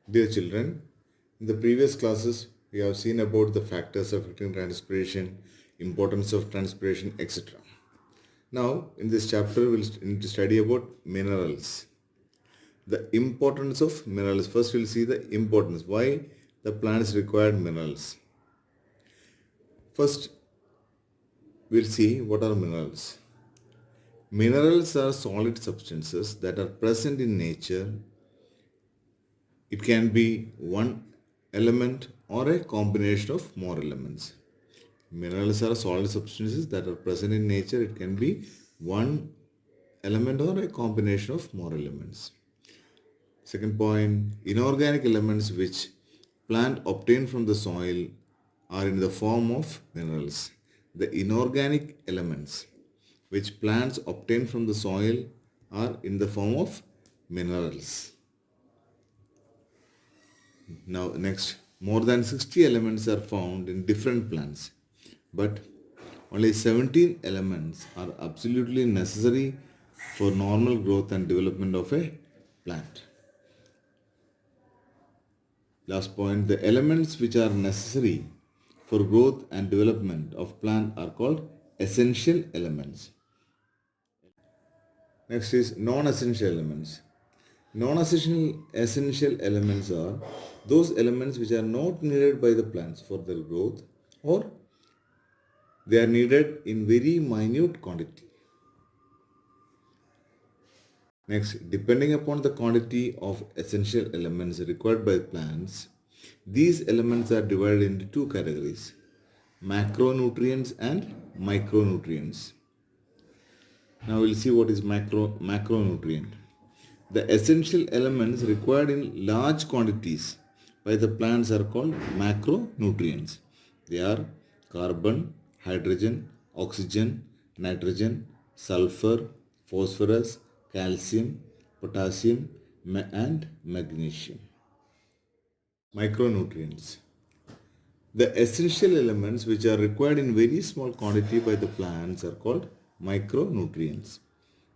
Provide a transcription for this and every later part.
Dear children, in the previous classes, we have seen about the factors affecting transpiration, importance of transpiration, etc. Now, in this chapter, we'll need to study about minerals. The importance of minerals. First, we'll see the importance. Why the plants require minerals. First, we'll see what are minerals. Minerals are solid substances that are present in nature. It can be one element or a combination of more elements. Minerals are solid substances that are present in nature. It can be one element or a combination of more elements. Second point, inorganic elements which plant obtain from the soil are in the form of minerals. The inorganic elements which plants obtain from the soil are in the form of minerals. Now, next, more than 60 elements are found in different plants, but only 17 elements are absolutely necessary for normal growth and development of a plant. Last point, the elements which are necessary for growth and development of plant are called essential elements. Next is non-essential elements. Non-essential elements are those elements which are not needed by the plants for their growth, or they are needed in very minute quantity. Next, depending upon the quantity of essential elements required by plants, these elements are divided into two categories: macronutrients and micronutrients. Now we'll see what is macronutrient. The essential elements required in large quantities by the plants are called macronutrients. They are carbon, hydrogen, oxygen, nitrogen, sulfur, phosphorus, calcium, potassium, and magnesium. Micronutrients. The essential elements which are required in very small quantity by the plants are called micronutrients.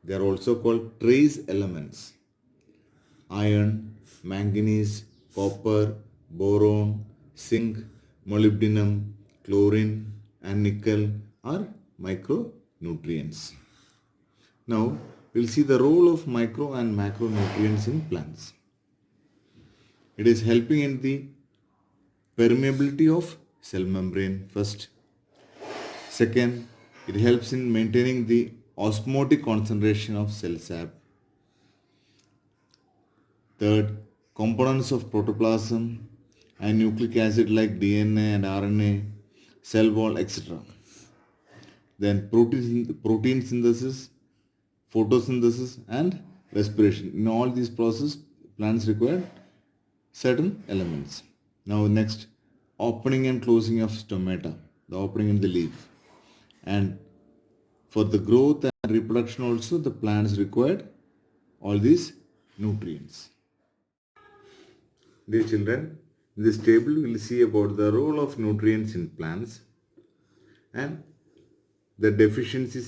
They are also called trace elements. Iron, manganese, copper, boron, zinc, molybdenum, chlorine, and nickel are micronutrients. Now, we'll see the role of micro and macronutrients in plants. It is helping in the permeability of cell membrane first. Second, it helps in maintaining the osmotic concentration of cell sap. Third, components of protoplasm and nucleic acid like DNA and RNA, cell wall, etc. Then protein synthesis, photosynthesis, and respiration. In all these processes, plants require certain elements. Now next, opening and closing of stomata, the opening in the leaf. And for the growth and reproduction also, the plants required all these nutrients. Dear children, in this table we will see about the role of nutrients in plants and the deficiency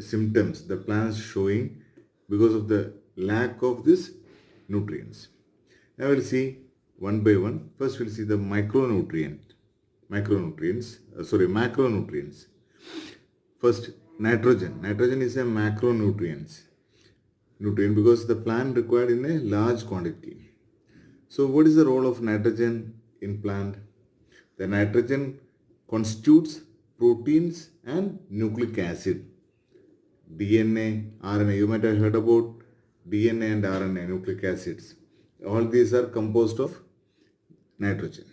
symptoms the plants showing because of the lack of these nutrients. Now we'll see one by one. First we'll see the macronutrients. First, nitrogen. Nitrogen is a nutrient because the plant required in a large quantity. So what is the role of nitrogen in plant? The nitrogen constitutes proteins and nucleic acid. DNA, RNA. You might have heard about DNA and RNA, nucleic acids. All these are composed of nitrogen.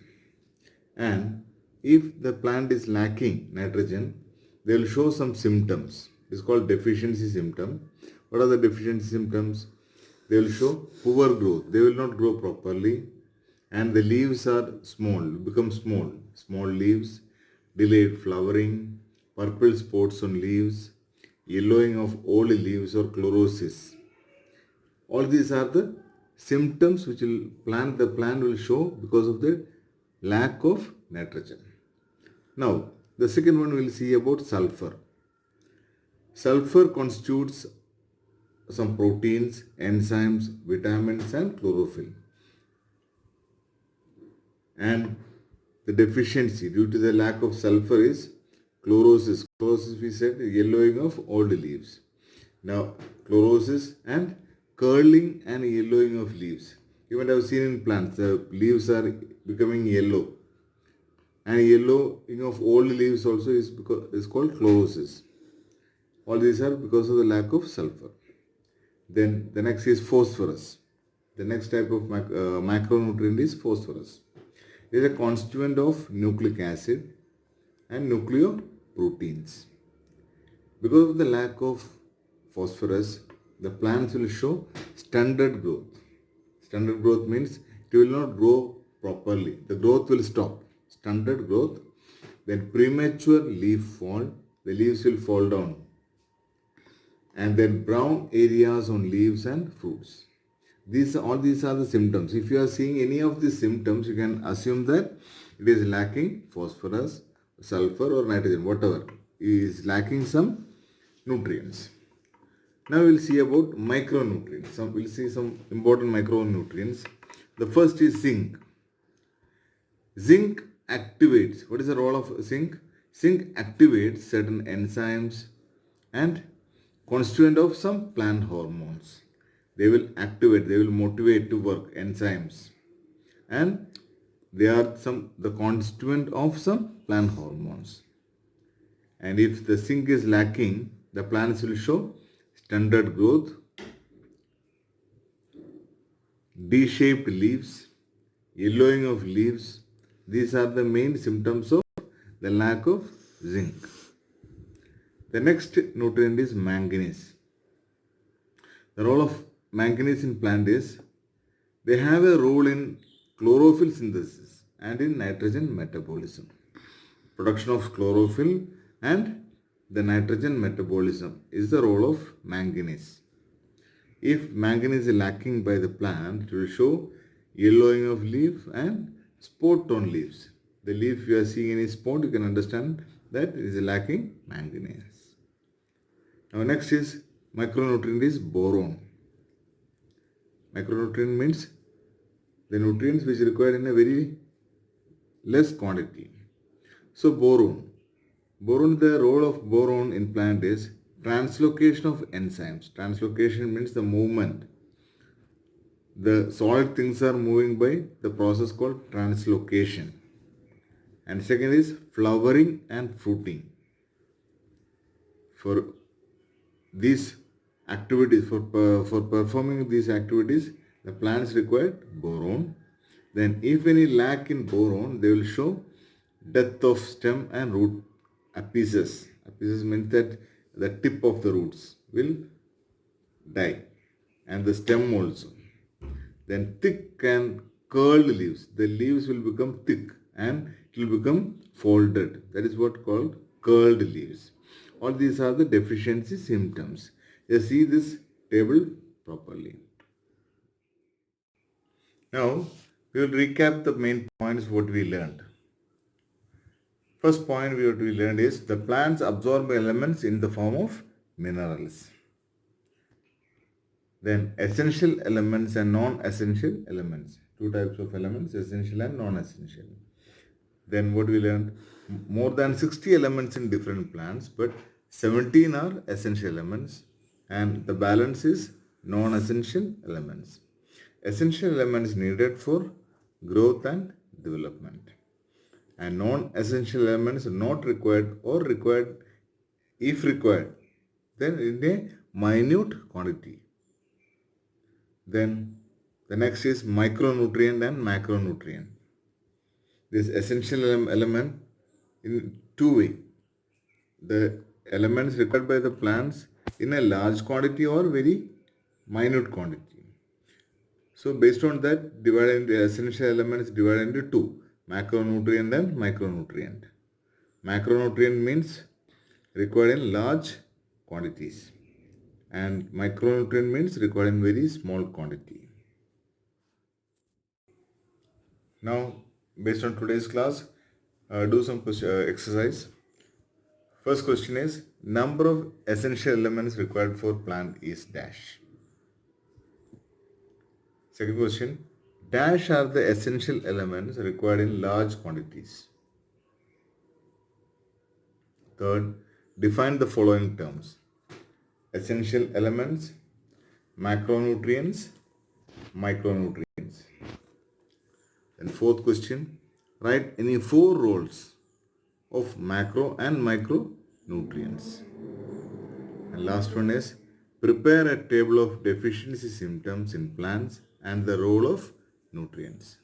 And if the plant is lacking nitrogen, they will show some symptoms. It's called deficiency symptom. What are the deficiency symptoms? They will show poor growth. They will not grow properly, and the leaves are become small leaves, delayed flowering, purple spots on leaves, yellowing of old leaves or chlorosis. All these are the symptoms which the plant will show because of the lack of nitrogen. Now, the second one we'll see about sulfur. Sulfur constitutes some proteins, enzymes, vitamins, and chlorophyll. And the deficiency due to the lack of sulfur is chlorosis. Chlorosis, we said, yellowing of old leaves. Now, chlorosis and curling and yellowing of leaves. Even I have seen in plants, the leaves are becoming yellow. And yellowing of old leaves also is called chlorosis. All these are because of the lack of sulfur. Then the next is phosphorus. The next type of macronutrient is phosphorus. It is a constituent of nucleic acid and nucleoproteins. Because of the lack of phosphorus, the plants will show stunted growth. Stunted growth means it will not grow properly. The growth will stop. Stunted growth. Then premature leaf fall. The leaves will fall down. And then brown areas on leaves and fruits. All these are the symptoms. If you are seeing any of these symptoms, you can assume that it is lacking phosphorus, sulfur or nitrogen, whatever. It is lacking some nutrients. Now we'll see about micronutrients. We'll see some important micronutrients. The first is zinc. Zinc activates. What is the role of zinc? Zinc activates certain enzymes and constituent of some plant hormones. They will activate, they will motivate to work enzymes, and they are the constituent of some plant hormones. And if the zinc is lacking, the plants will show stunted growth, D-shaped leaves, yellowing of leaves. These are the main symptoms of the lack of zinc. The next nutrient is manganese. The role of manganese in plant is they have a role in chlorophyll synthesis and in nitrogen metabolism. Production of chlorophyll and the nitrogen metabolism is the role of manganese. If manganese is lacking by the plant, it will show yellowing of leaf and spot on leaves. The leaf you are seeing any spot, you can understand that it is lacking manganese. Now next is micronutrient is boron. Micronutrient means the nutrients which are required in a very less quantity. So boron. The role of boron in plant is translocation of enzymes. Translocation means the movement. The solid things are moving by the process called translocation. And second is flowering and fruiting. For these activities, for performing these activities, the plants require boron. Then if any lack in boron, they will show death of stem and root apices. Apices means that the tip of the roots will die and the stem also. Then thick and curled leaves. The leaves will become thick and it will become folded. That is what called curled leaves. All these are the deficiency symptoms. You see this table properly. Now, we will recap the main points what we learned. First point we learned is the plants absorb elements in the form of minerals. Then essential elements and non-essential elements. Two types of elements, essential and non-essential. Then what we learned, more than 60 elements in different plants, but 17 are essential elements and the balance is non-essential elements. Essential elements needed for growth and development. And non-essential elements not required or required if required, then in a minute quantity. Then the next is micronutrient and macronutrient. This essential element in two ways. The elements required by the plants in a large quantity or very minute quantity. So based on that, divided into essential elements divided into two, macronutrient and micronutrient. Macronutrient means required in large quantities and micronutrient means required in very small quantity. Now, based on today's class, do some exercise. First question is, number of essential elements required for plant is dash. Second question, Dash are the essential elements required in large quantities. Third, define the following terms: essential elements, macronutrients, micronutrients. And fourth question, write any four roles of macro and micronutrients. And last one is prepare a table of deficiency symptoms in plants and the role of nutrients.